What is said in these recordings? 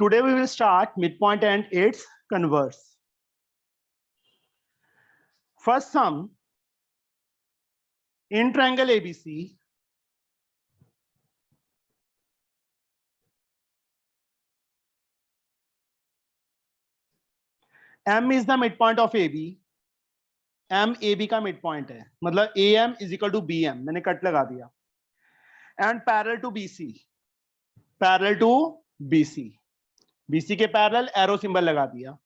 today we will start midpoint and its converse. First sum, in triangle ABC, M is the midpoint of AB. M AB का midpoint है, मतलब AM is equal to BM. मैंने cut लगा दिया. And parallel to BC. Parallel to BC. BC के parallel arrow symbol लगा दिया.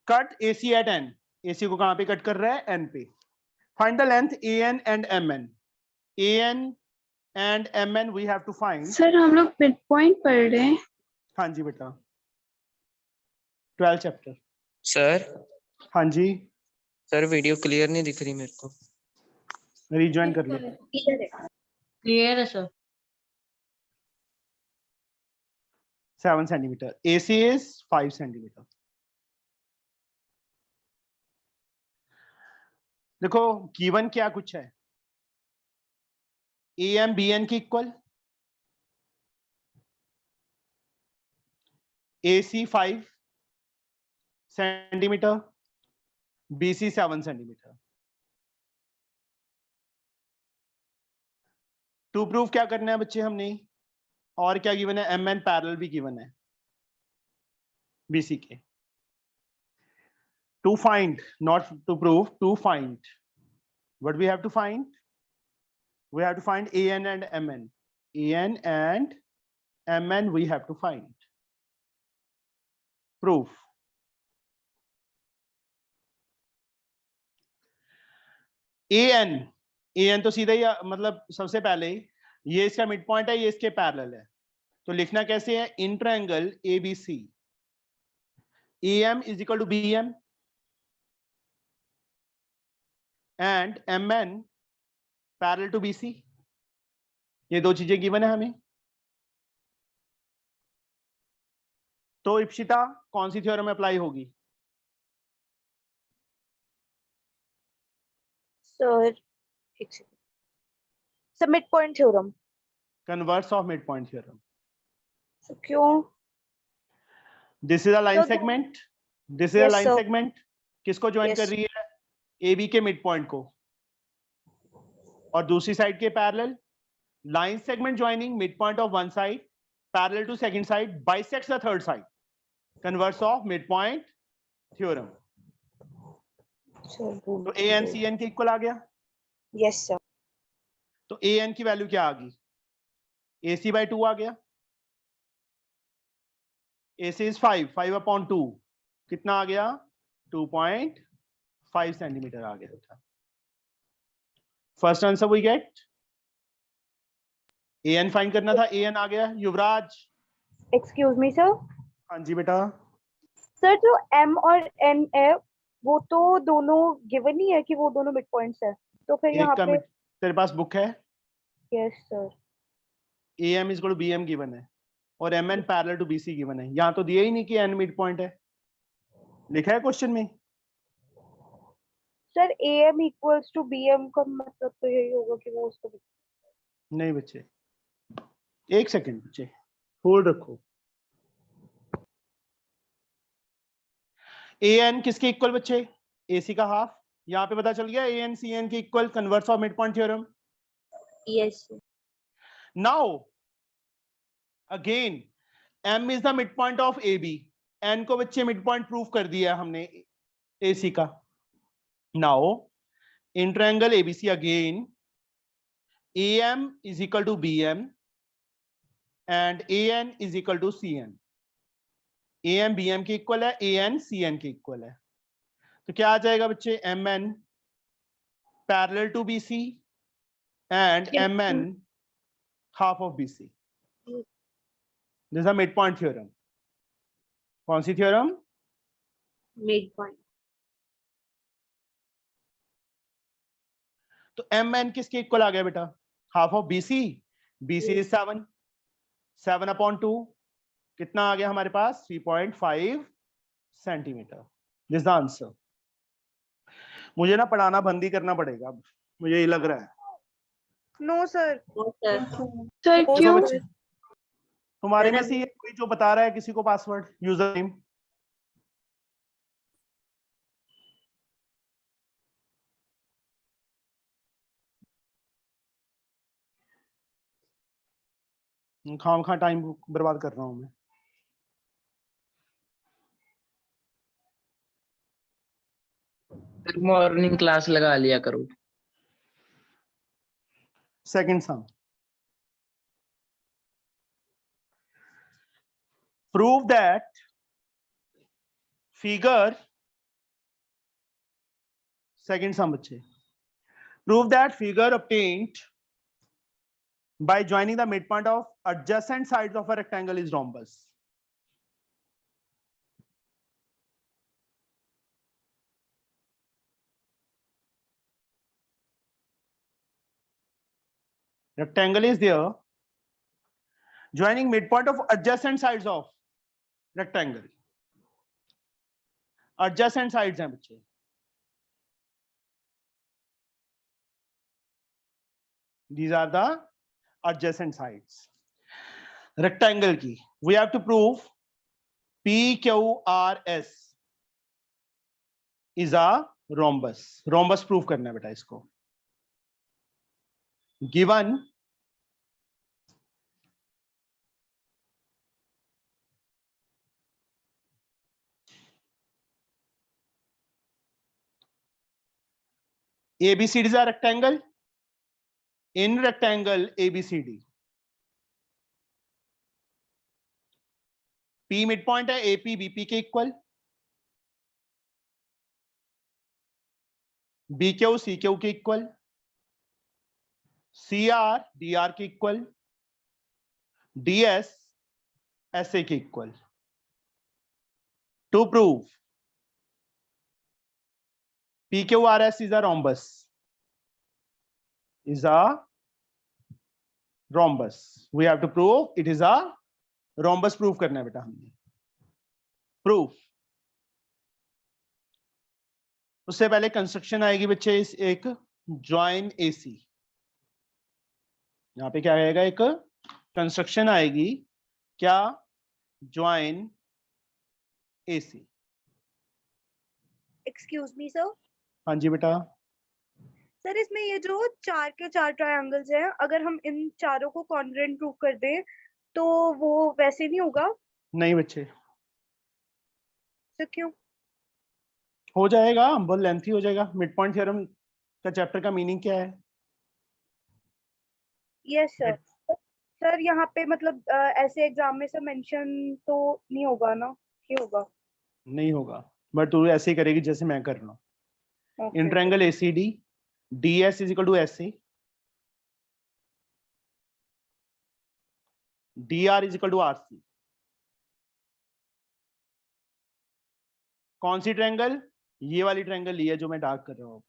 Cut AC at N. AC को कहाँ पे कट कर रहा है? N पे. Find the length AN and MN. AN and MN we have to find. Sir हम लोग midpoint पढ़ रहे हैं. हाँ जी बेटा. 12 चैप्टर. सर. हाँ जी. सर वीडियो क्लियर नहीं दिख रही मेरे को. रिज्वाइन कर लो. क्लियर है sir. 7 centimeter. AC is 5 centimeter. देखो गिवन क्या कुछ है. AM BN की equal, AC 5 centimetre, BC 7 centimetre. To proof क्या करना है बच्चे हमने, और क्या गिवन है? MN पैरेलल भी गिवन है BC के. To find, not to prove, to find. What we have to find? We have to find AN and MN. AN and MN we have to find. Proof. AN तो सीधा ही मतलब सबसे पहले ये इसका मिड पॉइंट है, ये इसके पैरेलल है. तो लिखना कैसे है? इन triangle ABC AM is equal to BM and MN parallel to BC. ये दो चीजें गिवन है हमें. तो इप्सिता कौन सी थ्योरम अप्लाई होगी? Sir mid point theorem. Converse of mid point theorem. क्यों? This is a line segment. This is a Yes, line sir. Segment. किसको ज्वाइन Yes. कर रही है? AB के मिड पॉइंट को. और दूसरी साइड के parallel. Line segment joining mid point of one side parallel to second side bisects the third side. Converse of mid point theorem. तो AN CN के इक्वल आ गया. Yes sir. तो AN की वैल्यू क्या आ गई? AC by 2 आ गया. AC is 5 upon 2 कितना आ गया? 2.5 सेंटीमीटर आ गया था. First answer we get. AN find करना था. AN आ गया. युवराज. Excuse me sir. हाँ जी बेटा. सर जो M और N है वो तो दोनों गिवन ही है कि वो दोनों मिड पॉइंट्स है, तो फिर यहाँ एक का पे. तेरे पास बुक है? Yes sir. AM is equal to BM given है और MN parallel to BC given है. यहाँ तो दिया ही नहीं कि N मिड पॉइंट है. लिखा है क्वेश्चन में. Sir AM equals to BM का मतलब तो यही होगा कि वो उसको. नहीं बच्चे, एक सेकंड बच्चे, होल्ड रखो. AN किसके इक्वल बच्चे? AC का हाफ. यहाँ पे पता चल गया AN CN के equal. Converse of mid point theorem. Yes. Now again M is the midpoint of AB. N को बच्चे मिड पॉइंट प्रूव कर दिया हमने AC का. Now in triangle ABC again AM is equal to BM and AN is equal to CN. AM BM के equal है, AN CN के equal है. तो क्या आ जाएगा बच्चे? MN parallel to BC and MN half of BC. This is a midpoint theorem. कौन सी थ्योरम? Mid point. तो MN किसके इक्वल आ गया बेटा? Half of BC. BC is 7 upon 2 कितना आ गया हमारे पास? 3.5 सेंटीमीटर. This the answer. मुझे ना पढ़ाना बंद ही करना पड़ेगा अब, मुझे ये लग रहा है. No sir. सर देखो क्यों? बच्चे, तुम्हारे में मैंने- से ये कोई जो बता रहा है किसी को पासवर्ड यूजर नेम? खाम खा टाइम बर्बाद कर रहा हूं मैं। मॉर्निंग क्लास लगा लिया करो। Second some, prove that figure, second sum बच्चे, prove that figure obtained by joining the midpoint of adjacent sides of a rectangle is rhombus. Rectangle is there, joining midpoint of adjacent sides of rectangle. Adjacent sides हैं बच्चे, these are the adjacent sides. Rectangle की we have to prove PQRS is a rhombus. Rhombus prove करना है बेटा इसको. Given ABCD is a rectangle. In rectangle ABCD, P midpoint है AP BP के equal, BQ CQ के equal, CR DR के equal, DS SA के equal. To prove PQRS is a rhombus, we have to prove it is a rhombus. Proof करना है बेटा हमने. Proof. उससे पहले कंस्ट्रक्शन आएगी बच्चे इस एक ज्वाइन AC. यहाँ पे क्या आएगा, एक कंस्ट्रक्शन आएगी क्या, join AC. Excuse me sir, हाँ जी बेटा. सर इसमें ये जो चार के चार ट्रायंगल्स हैं, अगर हम इन चारों को कॉन्ग्रुएंट प्रूव कर दें तो वो वैसे नहीं होगा? नहीं बच्चे, तो क्यों? हो जाएगा, बहुत लेंथी हो जाएगा. मिड पॉइंट थ्योरम का चैप्टर का मीनिंग क्या है? Yes sir. सर यहाँ पे मतलब ऐसे एग्जाम में सर मेंशन तो नहीं होगा ना? ये होगा? नहीं होगा, बट तू ऐसे ही करेगी जैसे मैं कर रहा हूँ. Okay. In triangle ACD DS is equal to SA, DR is equal to RC. कौन सी ट्रायंगल? ये वाली ट्रायंगल ली है जो मैं डार्क कर रहा हूँ.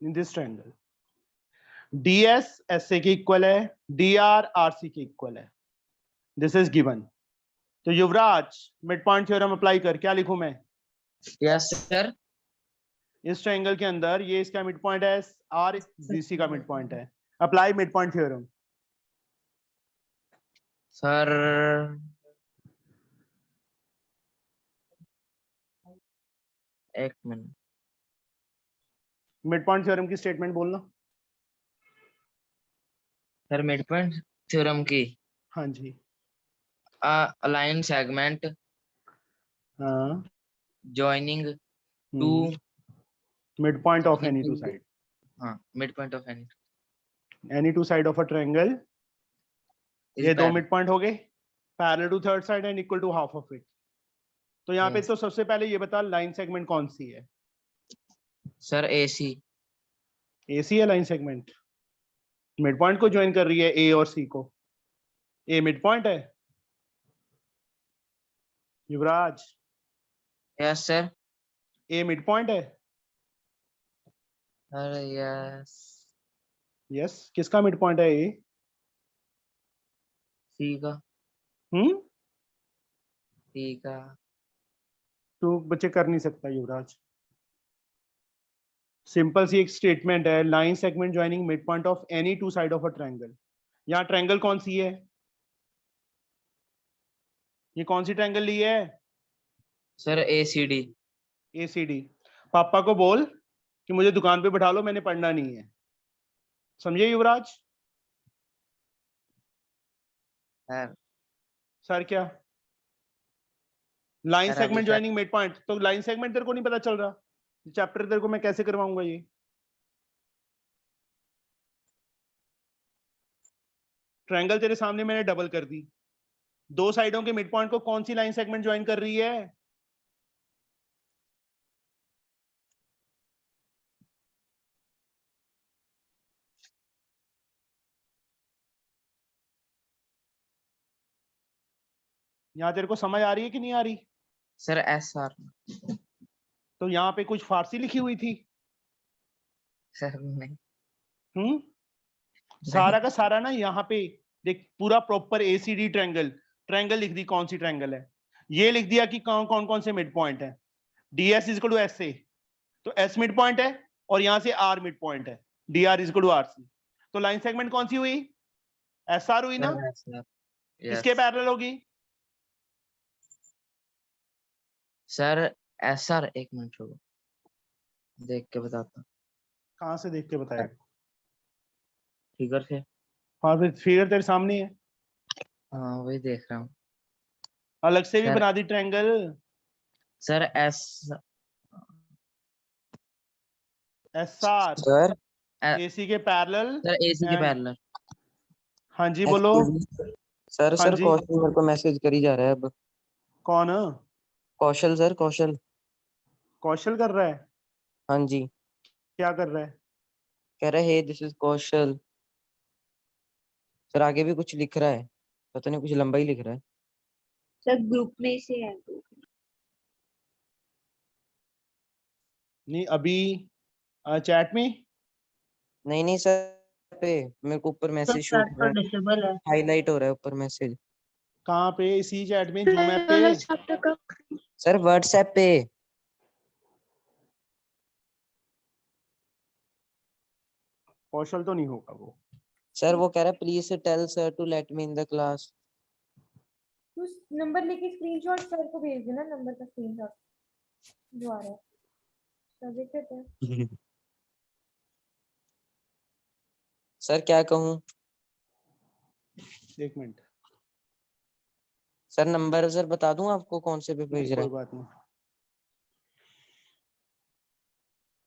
In this triangle DS SA के इक्वल है, DR RC के इक्वल है. This is given. तो युवराज मिड पॉइंट थ्योरम अप्लाई कर, क्या लिखूं मैं? Yes sir. इस ट्रायंगल के अंदर ये इसका मिड पॉइंट है, R BC का मिड पॉइंट है. Apply mid point theorem. Sir एक मिनट, मिड पॉइंट थ्योरम की स्टेटमेंट बोलना. सर मिड पॉइंट थ्योरम की हाँ जी. अलाइन सेगमेंट हाँ. Joining two mid point of any two side. हाँ mid point of any two side of a triangle. ये दो मिड पॉइंट हो गए, parallel to third side and equal to half of it. तो यहाँ पे Yes. तो सबसे पहले ये बता लाइन सेगमेंट कौन सी है? सर AC AC है लाइन सेगमेंट. मिड पॉइंट को ज्वाइन कर रही है A और C को. A मिड पॉइंट है Yuvraj. Yes sir. A mid point है. Sir yes. यस, किसका मिड पॉइंट है A? C का। C का। तू बच्चे कर नहीं सकता युवराज. सिंपल सी एक स्टेटमेंट है, line segment joining mid point of any two side of a triangle. यहाँ ट्रायंगल कौन सी है? ये कौन सी ट्रायंगल ली है? Sir ACD। ACD। पापा को बोल कि मुझे दुकान पे बैठा लो, मैंने पढ़ना नहीं है। समझे युवराज? सर क्या? लाइन सर अभी सेगमेंट तक ज्वाइनिंग मिड पॉइंट, तो लाइन सेगमेंट तेरे को नहीं पता चल रहा? चैप्टर तेरे को मैं कैसे करवाऊंगा ये? ट्रायंगल तेरे सामने मैंने डबल कर दी, दो साइडों के मिड पॉइंट को कौन सी लाइन सेगमेंट ज्वाइन कर रही है? यहां तेरे को समझ आ रही है कि नहीं आ रही? Sir SR। तो यहाँ पे कुछ फारसी लिखी हुई थी? सर नहीं सारा का सारा ना यहाँ पे देख, पूरा प्रॉपर ACD ट्रायंगल, ट्रायंगल लिख दी, कौन सी ट्रायंगल है? ये लिख दिया कि कौन कौन कौन से मिड पॉइंट है। DS is equal to SA, तो S मिड पॉइंट है और यहाँ से R मिड पॉइंट है, DR is equal to RC। तो लाइन सेगमेंट कौन सी हुई? SR हुई ना? सर किसके पैरेलल होगी? सर SR, एक मिनट रुको, देख के बताता हूँ। कहाँ से देख के बताया? फिगर से। हाँ, फिगर तेरे सामने है, हाँ वही देख रहा हूँ। अलग से भी सर बना दी triangle. Sir SR sir AC के पैरेलल सर AC के एंड, पैरेलल। हाँ जी बोलो। सर हाँ सर जी, कौशल मेरे को मैसेज कर ही जा रहा है अब। कौन? कौशल सर, कौशल। कौशल कर रहा है? हाँ जी, क्या कर रहा है? कह रहा है हे दिस इज कौशल। सर आगे भी कुछ लिख रहा है, पता नहीं, कुछ लंबा ही लिख रहा है। सर ग्रुप में से है। नहीं अभी चैट में? नहीं नहीं सर, पे मेरे को ऊपर सर मैसेज शो चैट कर रहा पर है, डिसेबल है। हाईलाइट हो रहा है ऊपर मैसेज। कहाँ पे? इसी चैट में, जूम ऐप पे? वाला चैप्टर का सर व्हाट्सएप पे। कौशल तो नहीं होगा वो। सर वो कह रहा है please tell sir to let me in the class. तू नंबर लेके स्क्रीनशॉट सर को भेज देना, नंबर का स्क्रीनशॉट जो आ रहा है। सर देख लेते हैं। सर क्या कहूँ? एक मिनट, सर नंबर सर बता दूं आपको कौन से पे भेज नहीं रहा कोई है? बात नहीं।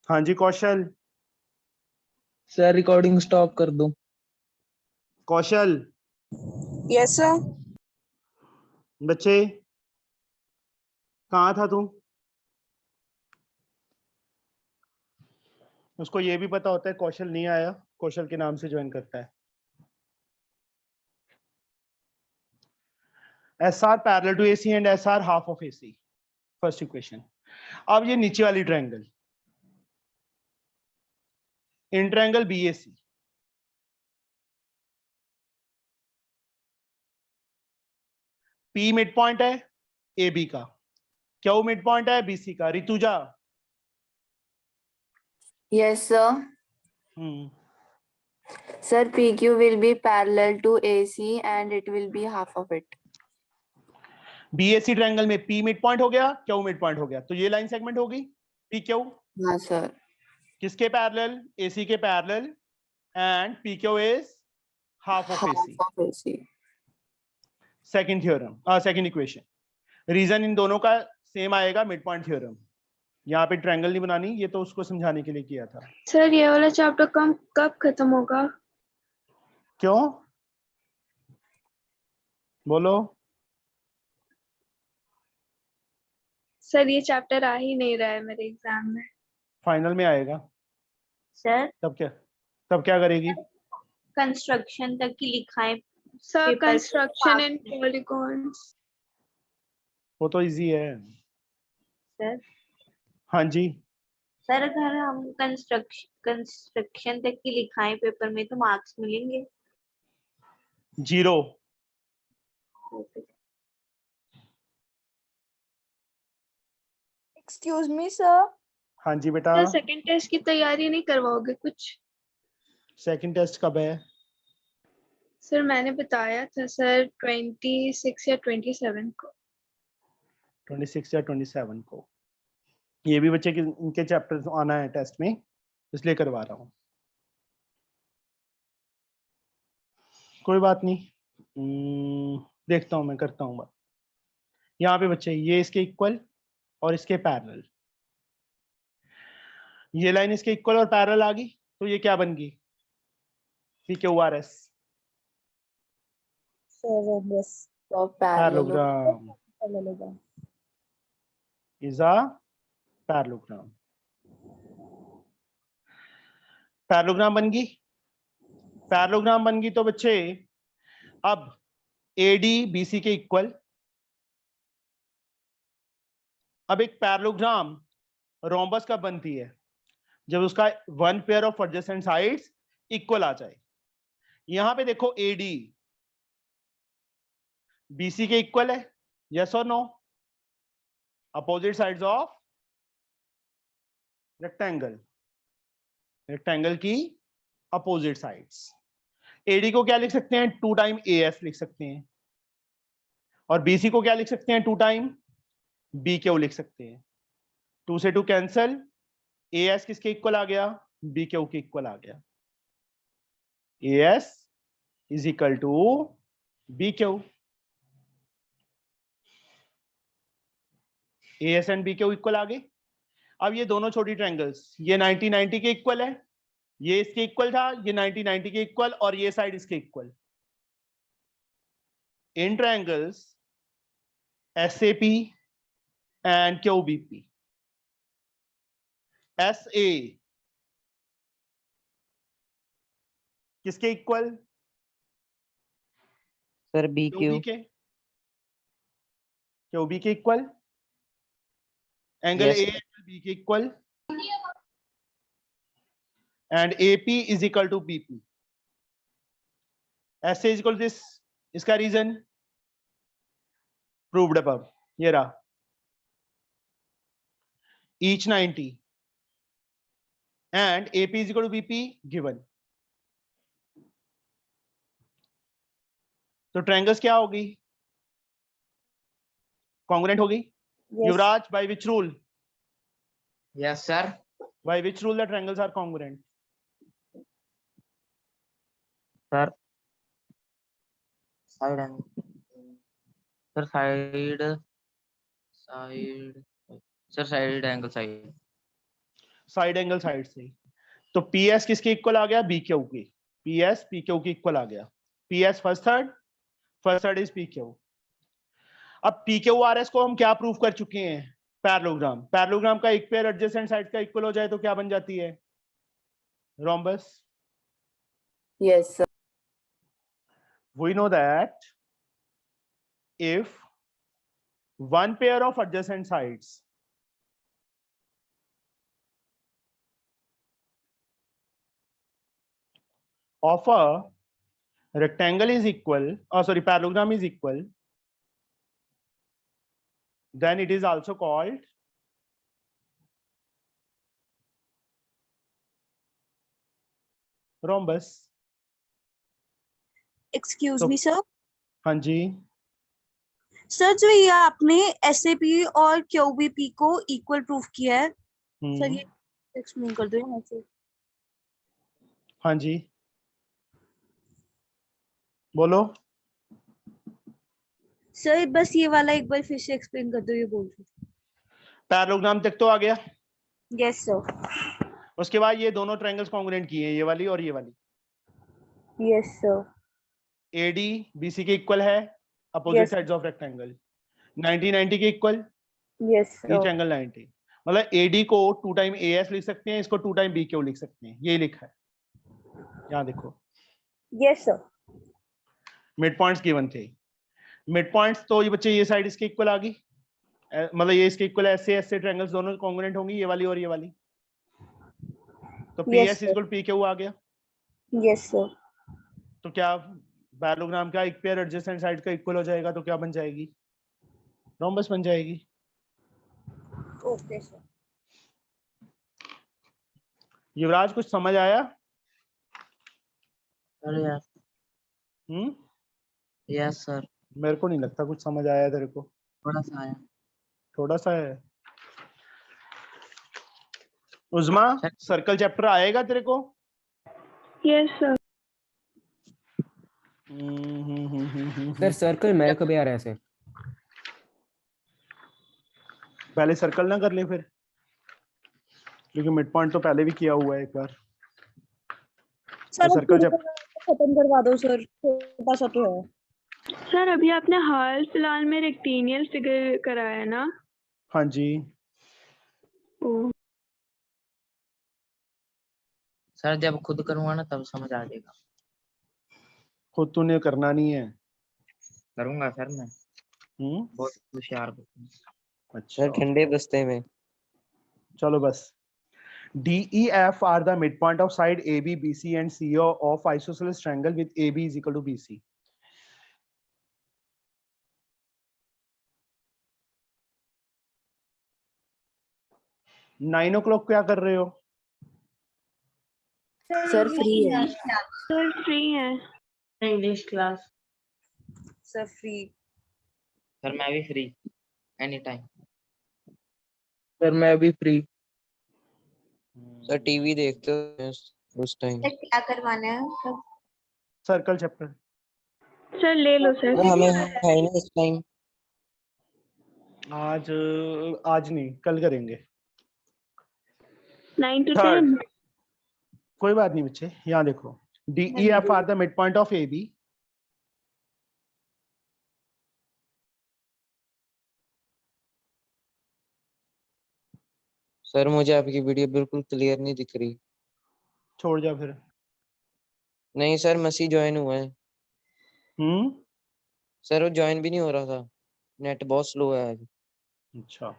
हाँ जी कौशल। सर रिकॉर्डिंग स्टॉप कर दो। कौशल, यस सर। बच्चे कहाँ था तू? उसको ये भी पता होता है कौशल नहीं आया, कौशल के नाम से ज्वाइन करता है। SR parallel to AC and SR half of AC, first equation. अब ये नीचे वाली triangle, in triangle BAC, P mid point है AB का, Q मिड पॉइंट है BC का। Rituja? Yes, sir. Sir, PQ will be parallel to AC and it will be half of it. BAC triangle में P mid point हो गया, Q mid point हो गया, तो ये लाइन सेगमेंट होगी PQ। हाँ sir. किसके पैरेलल? AC के parallel, and PQ is half of AC। Half of AC. Second theorem, second equation. Reason इन दोनों का सेम आएगा, मिड पॉइंट थ्योरम। यहाँ पे ट्रायंगल नहीं बनानी, ये तो उसको समझाने के लिए किया था। सर ये वाला चैप्टर कब खत्म होगा? क्यों बोलो? सर ये चैप्टर आ ही नहीं रहा है मेरे एग्जाम में। फाइनल में आएगा। सर तब क्या करेगी? कंस्ट्रक्शन तक की लिखाएं। Sir paper construction and polygons. वो तो इजी है। सर हाँ जी, सर अगर हम कंस्ट्रक्शन तक की लिखाएं पेपर में तो मार्क्स मिलेंगे। 0। Excuse me sir. हाँ जी बेटा, सर सेकंड टेस्ट की तैयारी नहीं करवाओगे कुछ? सेकंड टेस्ट कब है? सर मैंने बताया था सर 26 या 27 को। 26 या 27 को। ये भी बच्चे के इनके चैप्टर आना है टेस्ट में, इसलिए करवा रहा हूँ। कोई बात नहीं, देखता हूँ मैं, करता हूँ बात। यहाँ पे बच्चे ये इसके इक्वल और इसके पैरेलल, ये लाइन इसके इक्वल और पैरेलल आ गई, तो ये क्या बन गई? PQRS parallelogram is a parallelogram. Parallelogram बन गई, पैरेललोग्राम बन गई तो बच्चे अब AD BC के इक्वल। अब एक पैरेललोग्राम रोम्बस कब बनती है? जब उसका one pair of adjacent sides equal आ जाए। यहां पे देखो AD BC के इक्वल है, यस और no? Opposite sides of rectangle, rectangle की अपोजिट साइड्स। AD को क्या लिख सकते हैं? 2 टाइम AS लिख सकते हैं, और BC को क्या लिख सकते हैं? 2 टाइम BQ लिख सकते हैं। 2 से 2 कैंसल, AS किसके इक्वल आ गया? BQ के इक्वल आ गया। AS is equal to BQ। AS and BQ equal आ गए। अब ये दोनों छोटी ट्रायंगल्स, ये 90-90 के इक्वल है, ये इसके इक्वल था, ये 90-90 के इक्वल, और ये साइड इसके equal. In triangles SAP and QBP, SA किसके इक्वल? सर BQ QB के, QB के equal. Angle Yes, A sir. Angle B के equal, and AP is equal to BP। SA is equal to this, इसका reason proved above, ये रहा। each 90 and AP is equal to BP given। तो triangles क्या होगी? Congruent होगी। युवराज, by which rule? Yes, sir. By which rule the triangles are congruent? Sir, side angle. Sir, side angle side. Side angle side से। तो PS किसके equal आ गया? BQ की। PS PQ के इक्वल आ गया। PS first third is PQ। अब PQRS को हम क्या प्रूव कर चुके हैं? पैरेललोग्राम। पैरेललोग्राम का एक पेयर एडजेसेंट साइड का इक्वल हो जाए तो क्या बन जाती है? Rhombus. Yes, sir. We know that if one pair of adjacent sides of a rectangle is equal, parallelogram is equal, then it is also called rhombus। Excuse तो- मी sir, हाँ जी, सर जो ये आपने SAP और QBP को equal proof किया है, sir ये एक्सप्लेन कर दो यहाँ से। हाँ जी, बोलो। सर बस ये वाला एक बार फिर से एक्सप्लेन कर दो, ये बोल रही हूँ। पैरेललोग्राम तक तो आ गया। Yes sir. उसके बाद ये दोनों ट्रायंगल्स कॉन्ग्रुएंट किए हैं, ये वाली और ये वाली। Yes sir. AD BC के इक्वल है, opposite Yes. Sides of rectangle. 90-90 के equal, yes each sir. Angle 90। मतलब AD को 2 टाइम AS लिख सकते हैं, इसको 2 टाइम BQ लिख सकते हैं, ये लिखा है। यहाँ देखो, yes sir. Mid points given थे। मिड पॉइंट्स तो ये बच्चे ये साइड इसके इक्वल आ गई, मतलब ये इसके इक्वल, ऐसे ट्रायंगल्स दोनों कॉन्ग्रुएंट होंगी, ये वाली और ये वाली। तो Yes, PS इक्वल PQ आ गया। Yes sir. तो क्या पैरेललोग्राम का एक पेयर एडजेसेंट साइड का इक्वल हो जाएगा तो क्या बन जाएगी? रोम्बस बन जाएगी। Okay sir. युवराज कुछ समझ आया? अरे यार, हम्म, यस सर, मेरे को नहीं लगता कुछ समझ आया तेरे को, थोड़ा सा आया। थोड़ा सा है। उज़मा, सर, सर्कल चैप्टर आएगा तेरे को? Yes sir. सर सर्कल मेरे को भी आ रहा है सर। पहले सर्कल ना कर ले फिर, क्योंकि मिड पॉइंट तो पहले भी किया हुआ है एक बार। तो सर्कल चैप्टर खत्म करवा दो सर, छोटा सा तो है। सर अभी आपने हाल फिलहाल में रेक्टेनियल फिगर कराया ना? हाँ जी, ओ, सर जब खुद करूंगा ना तब समझ आ जाएगा। खुद तूने करना नहीं है। करूंगा सर मैं, बहुत होशियार हूँ। अच्छा, सर ठंडे बस्ते में। चलो बस। DEF are the midpoint of side AB, BC and CO of isosceles triangle with AB is equal to BC. Nine o'clock क्या कर रहे हो? सर फ्री है। सर फ्री है। English class. Sir free. Sir मैं भी free, any time. Sir मैं भी फ्री। सर टीवी देखते हो उस टाइम। क्या करवाना है? Circle chapter. सर ले लो सर। हमें है नहीं इस टाइम। आज नहीं, कल करेंगे। 9 to Third. 10। कोई बात नहीं बच्चे, यहाँ देखो। DEF are the midpoint of AB. Sir मुझे आपकी वीडियो बिल्कुल क्लियर नहीं दिख रही। छोड़ जा फिर। नहीं सर, मसीह ज्वाइन हुआ है। सर वो ज्वाइन भी नहीं हो रहा था, नेट बहुत स्लो है आज। अच्छा।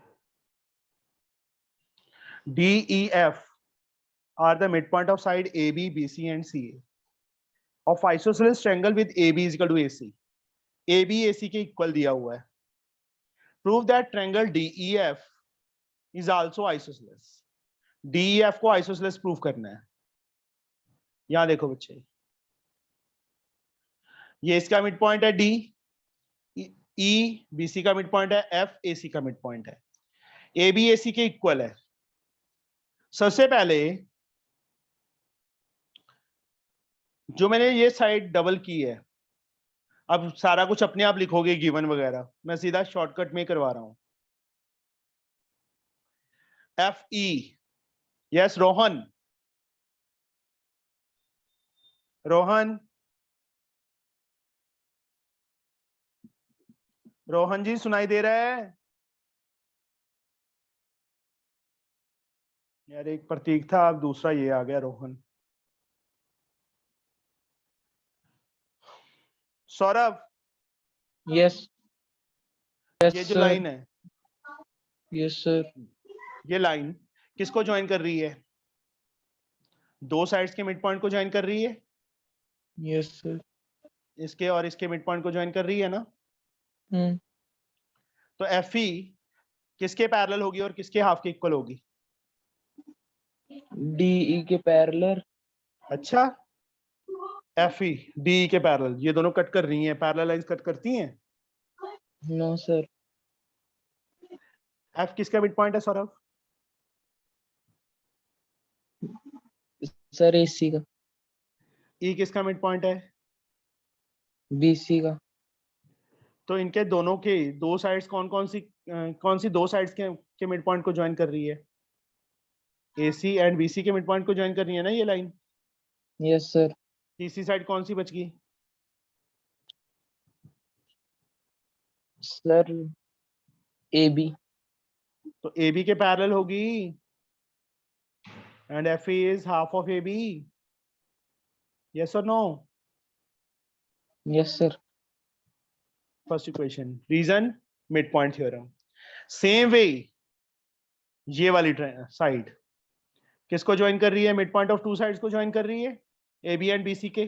DEF are the midpoint of side AB, BC and CA of isosceles triangle with AB is equal to AC. AB AC के इक्वल दिया हुआ है। Prove that triangle DEF is also isosceles. DEF को isosceles prove करना है। यहां देखो बच्चे, ये इसका मिड पॉइंट है D, E BC का मिड पॉइंट है, F AC का मिड पॉइंट है, AB AC के इक्वल है। सबसे पहले जो मैंने ये साइड डबल की है, अब सारा कुछ अपने आप लिखोगे गिवन वगैरह, मैं सीधा शॉर्टकट में करवा रहा हूं। FE, यस रोहन, रोहन, रोहन जी सुनाई दे रहा है? यार एक प्रतीक था, अब दूसरा ये आ गया रोहन। सौरभ, यस ये जो लाइन है, यस सर। ये लाइन किसको ज्वाइन कर रही है? दो साइड्स के मिड पॉइंट को ज्वाइन कर रही है। Yes sir. इसके और इसके मिड पॉइंट को ज्वाइन कर रही है ना? तो FE किसके पैरेलल होगी और किसके हाफ के इक्वल होगी? DE के पैरेलल। अच्छा, FE DE के पैरेलल, ये दोनों कट कर रही हैं, पैरेलल लाइंस कट करती हैं? No sir. F किसका मिड पॉइंट है सौरभ? सर AC का। E किसका मिड पॉइंट है? BC का। तो इनके दोनों के दो साइड्स कौन सी दो साइड्स के मिड पॉइंट को ज्वाइन कर रही है? AC एंड BC के मिड पॉइंट को ज्वाइन कर रही है ना ये लाइन? Yes sir. तीसरी साइड कौन सी बच गई? Sir AB। तो AB के पैरेलल होगी, and FE is half of AB. Yes और no? Yes sir. First equation, reason mid point theorem. Same way ये वाली साइड किसको ज्वाइन कर रही है? Mid point of two sides को ज्वाइन कर रही है, AB एंड BC के।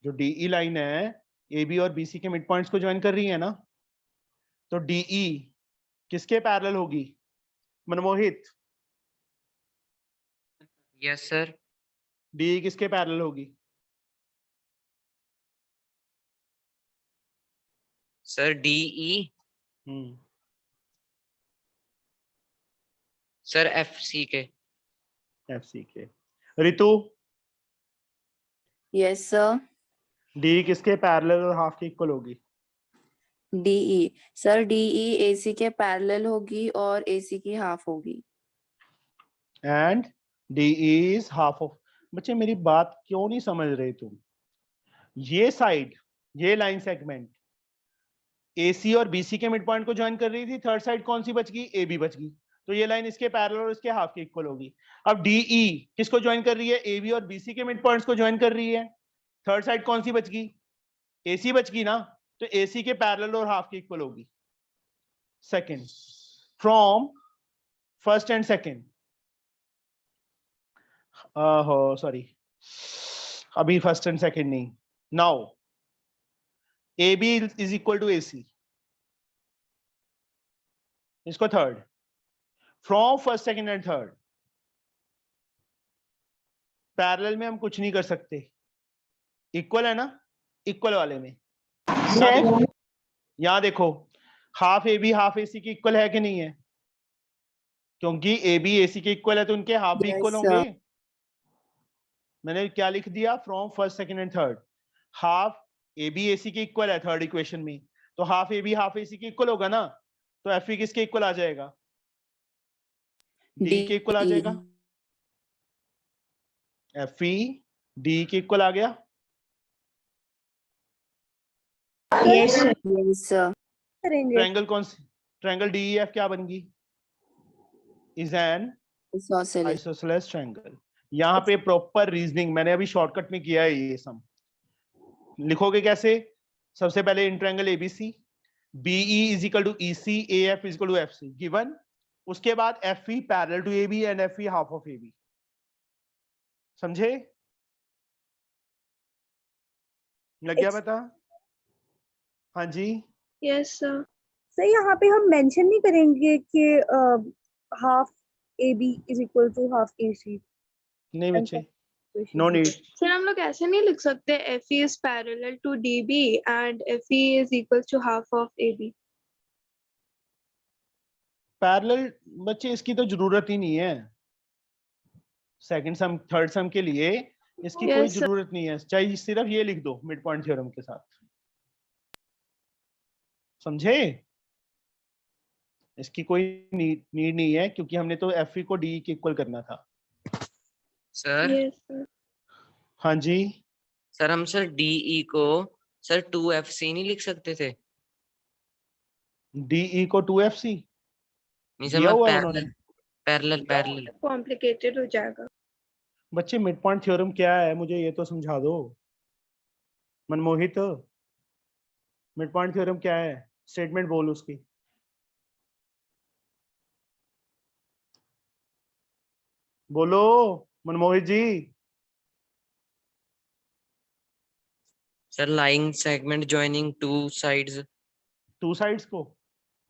जो DE लाइन है AB और BC के मिड पॉइंट्स को ज्वाइन कर रही है ना, तो DE किसके पैरेलल होगी? Manmohit, yes sir. डी किसके पैरेलल होगी? सर DE सर FC के। FC के। ऋतु, Yes, sir. डी किसके पैरेलल और हाफ के इक्वल होगी? DE सर DE AC के पैरेलल होगी और AC की हाफ होगी। And DE is half of. बच्चे मेरी बात क्यों नहीं समझ रहे तुम? ये साइड, ये लाइन सेगमेंट AC और BC के मिड पॉइंट को ज्वाइन कर रही थी, थर्ड साइड कौन सी बच गई? AB बच गई। तो ये लाइन इसके पैरेलल और इसके हाफ के इक्वल होगी। अब DE किसको ज्वाइन कर रही है? AB और BC के मिड पॉइंट्स को ज्वाइन कर रही है। थर्ड साइड कौन सी बच गई? AC बच गई ना, तो AC के पैरेलल और हाफ के इक्वल होगी। Second, from first and second, sorry, अभी फर्स्ट एंड सेकंड नहीं, now AB is equal to AC, इसको third, from first second and third. Parallel में हम कुछ नहीं कर सकते, इक्वल है ना, इक्वल वाले में यहां देखो हाफ AB हाफ AC की इक्वल है कि नहीं है? क्योंकि AB AC के इक्वल है तो उनके हाफ भी Yes, इक्वल sir. होंगे। मैंने क्या लिख दिया? From first second and third. Half AB AC के इक्वल है थर्ड इक्वेशन में, तो हाफ AB हाफ AC के इक्वल होगा ना, तो FE किसके इक्वल आ जाएगा? D के इक्वल आ जाएगा। FE D के इक्वल आ गया। Yes, sir. करेंगे ट्रायंगल कौन सी? ट्रायंगल DEF क्या बन गई? Is an Isosceles. Isosceles triangle. यहाँ पे प्रॉपर रीजनिंग मैंने अभी शॉर्टकट में किया है। ये सम लिखोगे कैसे? सबसे पहले in triangle ABC, BE is equal to EC, AF is equal to FC given. उसके बाद FE parallel to AB and FE half of AB। समझे? लग गया पता? हाँ जी। Yes, sir. सर यहाँ पे हम मेंशन नहीं करेंगे कि half AB is equal to half AC। नहीं बच्चे, नो नीड। सर हम लोग ऐसे नहीं लिख सकते FE is parallel to DB and FE is equal to half of AB. Parallel बच्चे इसकी तो जरूरत ही नहीं है। सेकंड सम थर्ड सम के लिए इसकी कोई Yes, sir. जरूरत नहीं है। चाहे सिर्फ ये लिख दो मिड पॉइंट थ्योरम के साथ। समझे? इसकी कोई नीड नहीं है क्योंकि हमने तो FE को DE के इक्वल करना था। Sir Yes, sir. हाँ जी। सर हम सर DE को सर 2FC नहीं लिख सकते थे? DE को 2FC नहीं सर, दिया मैं हुआ है उन्होंने। पैरेलल Complicated हो जाएगा। बच्चे मिड पॉइंट थ्योरम क्या है मुझे ये तो समझा दो। मनमोहित, मिड पॉइंट थ्योरम क्या है? स्टेटमेंट बोल उसकी। बोलो Manmohit ji. Sir line segment joining two sides. Two sides को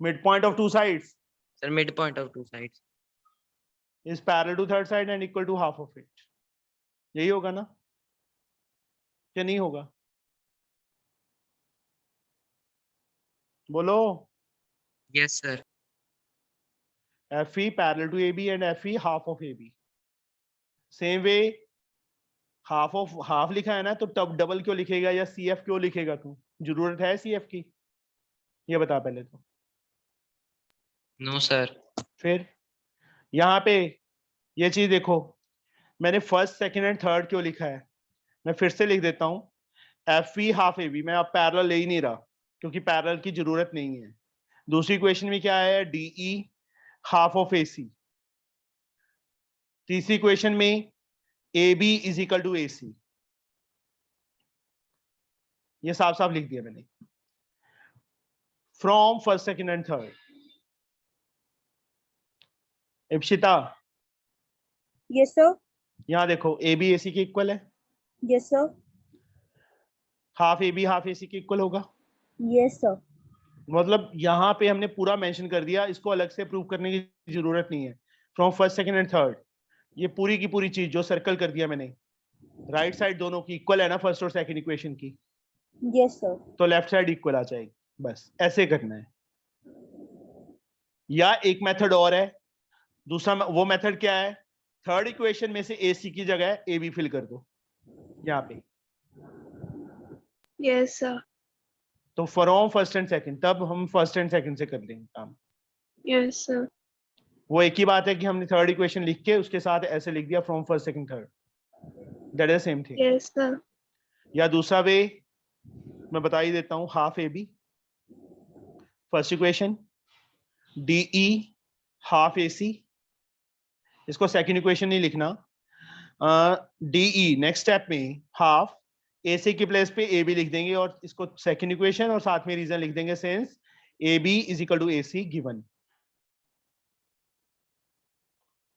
mid point of two sides sir mid point of two sides is parallel to third side and equal to half of it। यही होगा ना, क्या नहीं होगा? बोलो। Yes sir. FE parallel to AB and FE half of AB। Same way half of half लिखा है ना, तो तब डबल क्यों लिखेगा या CF क्यों लिखेगा तू? जरूरत है CF की? ये बता पहले तो। No sir. फिर यहाँ पे ये चीज देखो, मैंने फर्स्ट सेकंड एंड थर्ड क्यों लिखा है? मैं फिर से लिख देता हूँ FE हाफ AB। मैं अब पैरेलल ले ही नहीं रहा क्योंकि पैरेलल की जरूरत नहीं है। दूसरी क्वेश्चन में क्या है? DE half of AC। तीसरी क्वेश्चन में AB is equal to AC। ये साफ साफ लिख दिया मैंने। From first second and third. Ipshita, yes sir. यहाँ देखो AB AC के इक्वल है, yes sir. Half AB half AC के इक्वल होगा। Yes sir. मतलब यहाँ पे हमने पूरा मेंशन कर दिया, इसको अलग से प्रूव करने की जरूरत नहीं है। From first second and third ये पूरी की पूरी चीज जो सर्कल कर दिया मैंने, राइट साइड दोनों की इक्वल है ना फर्स्ट और सेकंड इक्वेशन की, यस सर। तो लेफ्ट साइड इक्वल आ जाएगी। बस ऐसे करना है। या एक मेथड और है, दूसरा वो मेथड क्या है, थर्ड इक्वेशन में से AC की जगह AB फिल कर दो यहाँ पे। Yes, sir. तो फ्रॉम फर्स्ट एंड सेकंड, तब हम फर्स्ट एंड सेकंड से कर लेंगे काम। Yes, sir. वो एक ही बात है कि हमने थर्ड इक्वेशन लिख के उसके साथ ऐसे लिख दिया from first second third, that is same thing. Yes, sir. या दूसरा वे मैं बता ही देता हूँ, half AB first equation, DE half AC, इसको सेकंड इक्वेशन नहीं लिखना, DE नेक्स्ट स्टेप में हाफ AC की प्लेस पे AB लिख देंगे और इसको सेकंड इक्वेशन और साथ में रीजन लिख देंगे since AB is equal to AC given.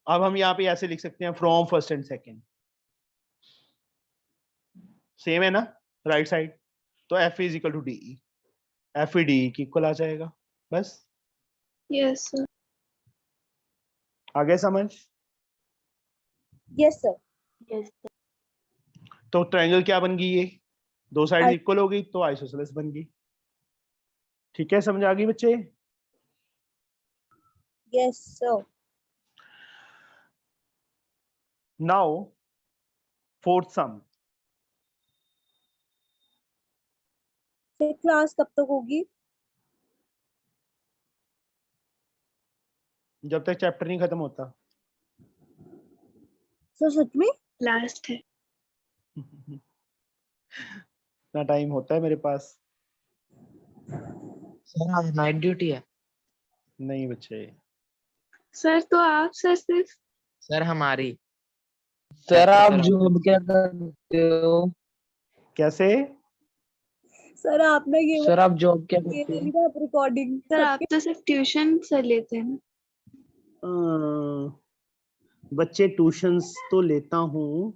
अब हम यहाँ पे ऐसे लिख सकते हैं from first and second, same है ना राइट साइड, तो F is equal to DE, F DE की इक्वल आ जाएगा। बस Yes, sir. आगे समझ। Yes sir. Yes. तो ट्रायंगल क्या बन गई, ये दो साइड इक्वल हो गई तो आइसोसेलेस बन गई। ठीक है, समझ आ गई बच्चे। Yes sir. नाउ फोर्थ सम, क्लास कब तक होगी? जब तक चैप्टर नहीं खत्म होता। सर सच में? Last है। इतना टाइम होता है मेरे पास? सर आज नाइट ड्यूटी है। नहीं बच्चे। Sir, तो आप सर सिर्फ सर हमारी सर आप जॉब क्या करते हो? कैसे? सर आप ना ये सर आप जॉब क्या ये करते वाली हो? ना आप रिकॉर्डिंग सर आप तो सिर्फ ट्यूशन से लेते हैं ना। बच्चे ट्यूशंस तो लेता हूँ,